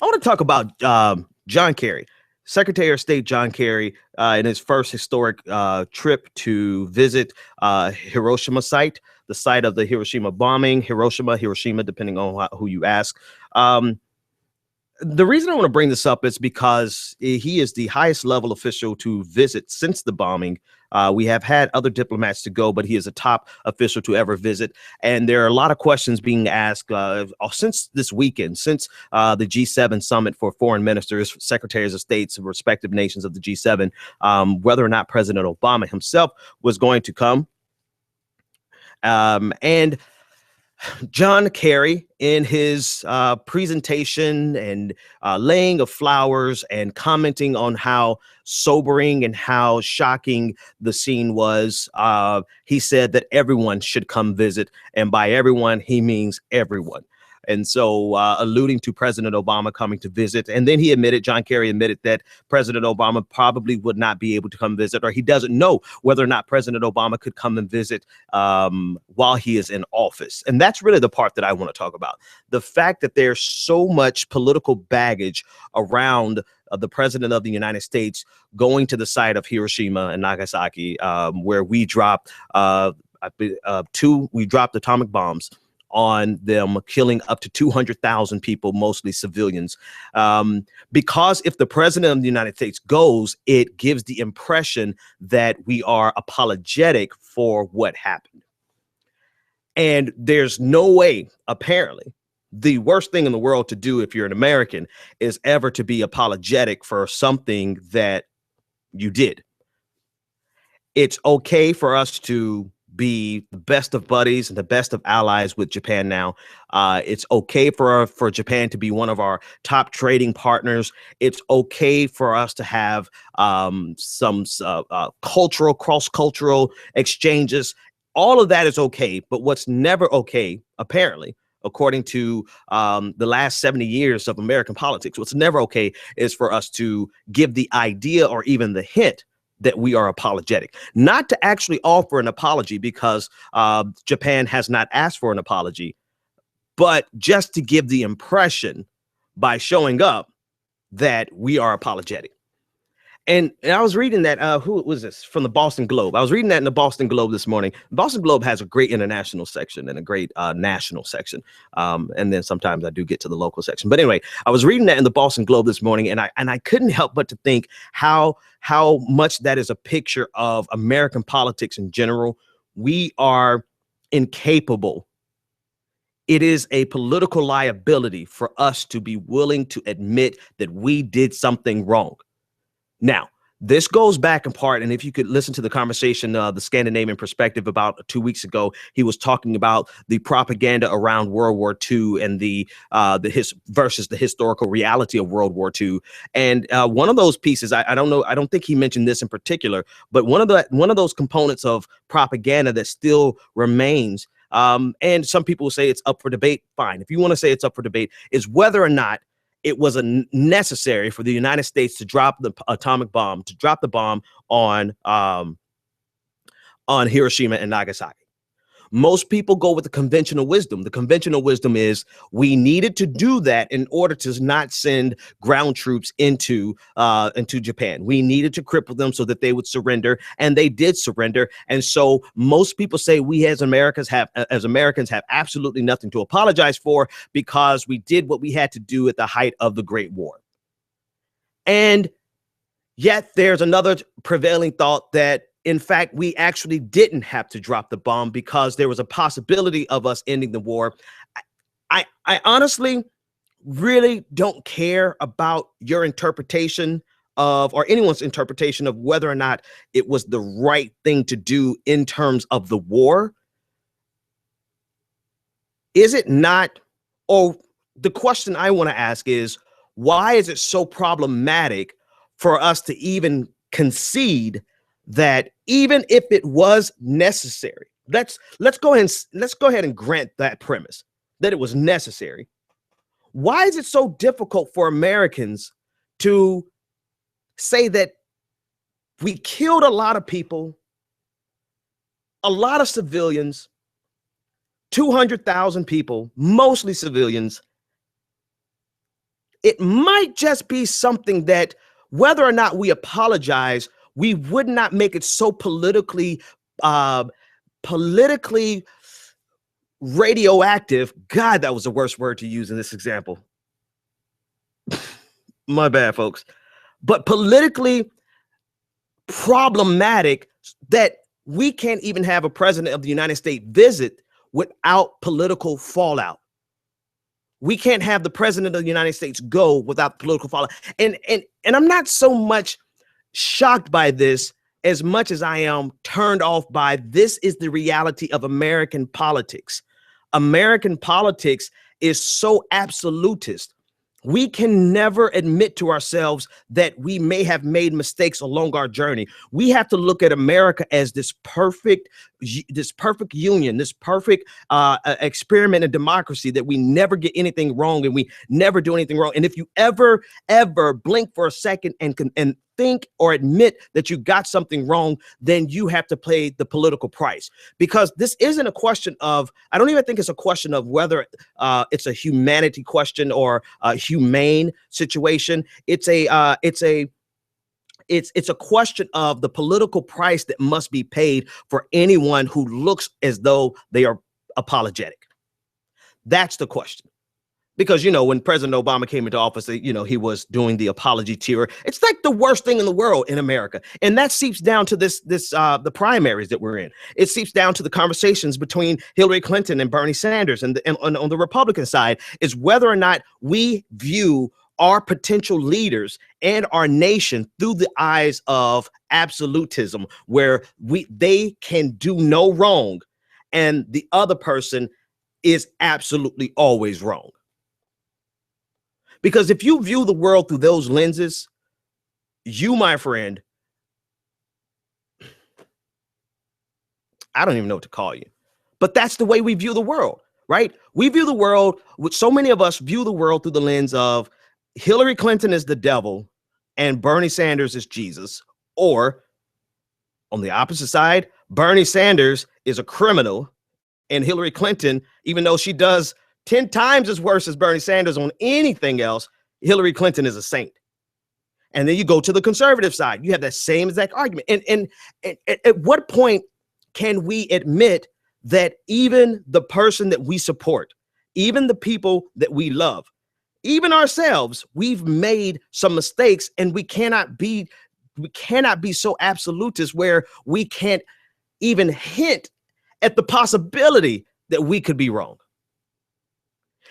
I want to talk about John Kerry, Secretary of State John Kerry, in his first historic trip to visit Hiroshima site, the site of the Hiroshima bombing, Hiroshima, depending on who you ask. Um, the reason I want to bring this up is because he is the highest level official to visit since the bombing. We have had other diplomats to go, but he is a top official to ever visit. And there are a lot of questions being asked since this weekend, since the G7 summit for foreign ministers, secretaries of states of respective nations of the G7, whether or not President Obama himself was going to come. And John Kerry, in his presentation and laying of flowers and commenting on how sobering and how shocking the scene was, he said that everyone should come visit. And by everyone, he means everyone. And so alluding to President Obama coming to visit. And then John Kerry admitted that President Obama probably would not be able to come visit, or he doesn't know whether or not President Obama could come and visit while he is in office. And that's really the part that I want to talk about. The fact that there's so much political baggage around the president of the United States going to the site of Hiroshima and Nagasaki, where we dropped atomic bombs on them, killing up to 200,000 people, mostly civilians. Because if the president of the United States goes, it gives the impression that we are apologetic for what happened. And there's no way, apparently, the worst thing in the world to do if you're an American is ever to be apologetic for something that you did. It's okay for us to be the best of buddies and the best of allies with Japan now. It's okay for Japan to be one of our top trading partners. It's okay for us to have some cross-cultural exchanges. All of that is okay, but what's never okay, apparently, according to the last 70 years of American politics, what's never okay is for us to give the idea or even the hint that we are apologetic, not to actually offer an apology because Japan has not asked for an apology, but just to give the impression by showing up that we are apologetic. And I was reading that, who was this? From the Boston Globe. I was reading that in the Boston Globe this morning. The Boston Globe has a great international section and a great national section. And then sometimes I do get to the local section. But anyway, I was reading that in the Boston Globe this morning, and I couldn't help but to think how much that is a picture of American politics in general. We are incapable. It is a political liability for us to be willing to admit that we did something wrong. Now, this goes back in part, and if you could listen to the conversation, the Scandinavian Perspective about 2 weeks ago, he was talking about the propaganda around World War II and versus the historical reality of World War II. And one of those pieces, I don't know, I don't think he mentioned this in particular, but one of those components of propaganda that still remains, and some people say it's up for debate. Fine, if you want to say it's up for debate, is whether or not it was necessary for the United States to drop the atomic bomb, to drop the bomb on Hiroshima and Nagasaki. Most people go with the conventional wisdom. The conventional wisdom is we needed to do that in order to not send ground troops into Japan. We needed to cripple them so that they would surrender, and they did surrender. And so most people say we as Americans have absolutely nothing to apologize for because we did what we had to do at the height of the Great War. And yet there's another prevailing thought that, in fact, we actually didn't have to drop the bomb because there was a possibility of us ending the war. I honestly really don't care about your interpretation of, or anyone's interpretation of, whether or not it was the right thing to do in terms of the war. Is it not? Or the question I want to ask is, why is it so problematic for us to even concede that even if it was necessary, let's go ahead and grant that premise that it was necessary. Why is it so difficult for Americans to say that we killed a lot of people, a lot of civilians, 200,000 people, mostly civilians, it might just be something that whether or not we apologize, we would not make it so politically politically radioactive. God, that was the worst word to use in this example. My bad, folks. But politically problematic that we can't even have a president of the United States visit without political fallout. We can't have the president of the United States go without political fallout. And I'm not so much shocked by this as much as I am turned off by this is the reality of American politics. American politics is so absolutist. We can never admit to ourselves that we may have made mistakes along our journey. We have to look at America as this perfect union, this perfect experiment in democracy that we never get anything wrong and we never do anything wrong. And if you ever blink for a second and think or admit that you got something wrong, then you have to pay the political price. Because this isn't a question of, I don't even think it's a question of whether it's a humanity question or a humane situation. It's a question of the political price that must be paid for anyone who looks as though they are apologetic. That's the question. Because, when President Obama came into office, he was doing the apology tour. It's like the worst thing in the world in America. And that seeps down to the primaries that we're in. It seeps down to the conversations between Hillary Clinton and Bernie Sanders. And on the Republican side is whether or not we view our potential leaders and our nation through the eyes of absolutism, where they can do no wrong and the other person is absolutely always wrong. Because if you view the world through those lenses, you, my friend, I don't even know what to call you, but that's the way we view the world, right? We view the world, so many of us view the world through the lens of Hillary Clinton is the devil and Bernie Sanders is Jesus. Or on the opposite side, Bernie Sanders is a criminal and Hillary Clinton, even though she does 10 times as worse as Bernie Sanders on anything else, Hillary Clinton is a saint. And then you go to the conservative side, you have that same exact argument. And at what point can we admit that even the person that we support, even the people that we love, even ourselves, we've made some mistakes, and we cannot be so absolutist where we can't even hint at the possibility that we could be wrong.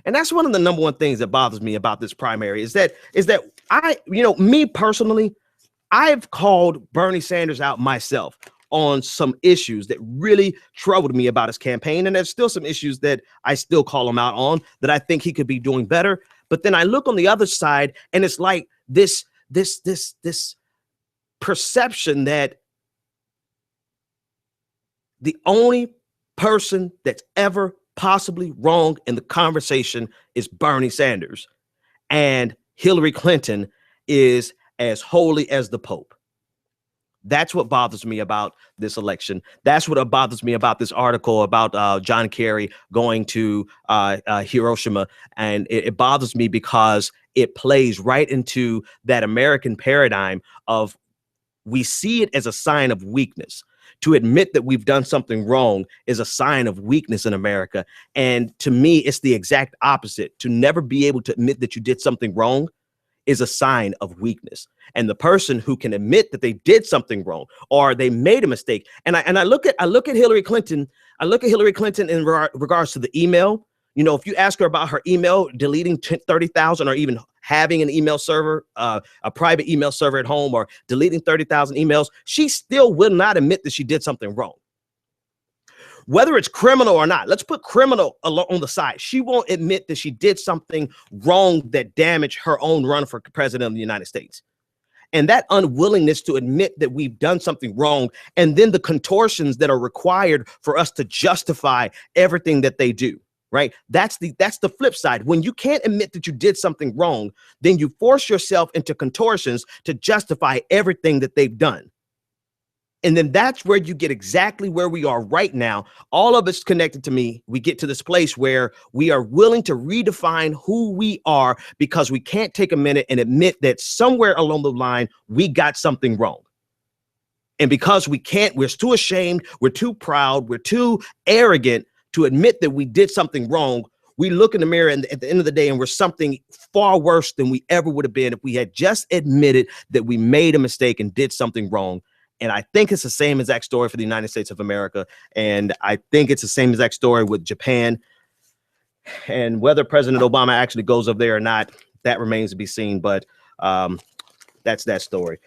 And that's one of the number one things that bothers me about this primary is that me personally, I've called Bernie Sanders out myself on some issues that really troubled me about his campaign. And there's still some issues that I still call him out on that I think he could be doing better. But then I look on the other side and it's like this perception that the only person that's ever possibly wrong in the conversation is Bernie Sanders, and Hillary Clinton is as holy as the Pope. That's what bothers me about this election. That's what bothers me about this article about John Kerry going to Hiroshima. And it bothers me because it plays right into that American paradigm of we see it as a sign of weakness. To admit that we've done something wrong is a sign of weakness in America. And to me, it's the exact opposite. To never be able to admit that you did something wrong is a sign of weakness. And the person who can admit that they did something wrong or they made a mistake. And I look at Hillary Clinton. I look at Hillary Clinton in regards to the email. If you ask her about her email, deleting 30,000 or even having an email server, a private email server at home, or deleting 30,000 emails, she still will not admit that she did something wrong. Whether it's criminal or not, let's put criminal on the side. She won't admit that she did something wrong that damaged her own run for president of the United States. And that unwillingness to admit that we've done something wrong, and then the contortions that are required for us to justify everything that they do. Right. That's the flip side. When you can't admit that you did something wrong, then you force yourself into contortions to justify everything that they've done. And then that's where you get exactly where we are right now. All of it's connected to me. We get to this place where we are willing to redefine who we are because we can't take a minute and admit that somewhere along the line, we got something wrong. And because we can't, we're too ashamed, we're too proud, we're too arrogant to admit that we did something wrong. We look in the mirror and at the end of the day, and we're something far worse than we ever would have been if we had just admitted that we made a mistake and did something wrong. And I think it's the same exact story for the United States of America. And I think it's the same exact story with Japan. And whether President Obama actually goes over there or not, that remains to be seen. But that's that story.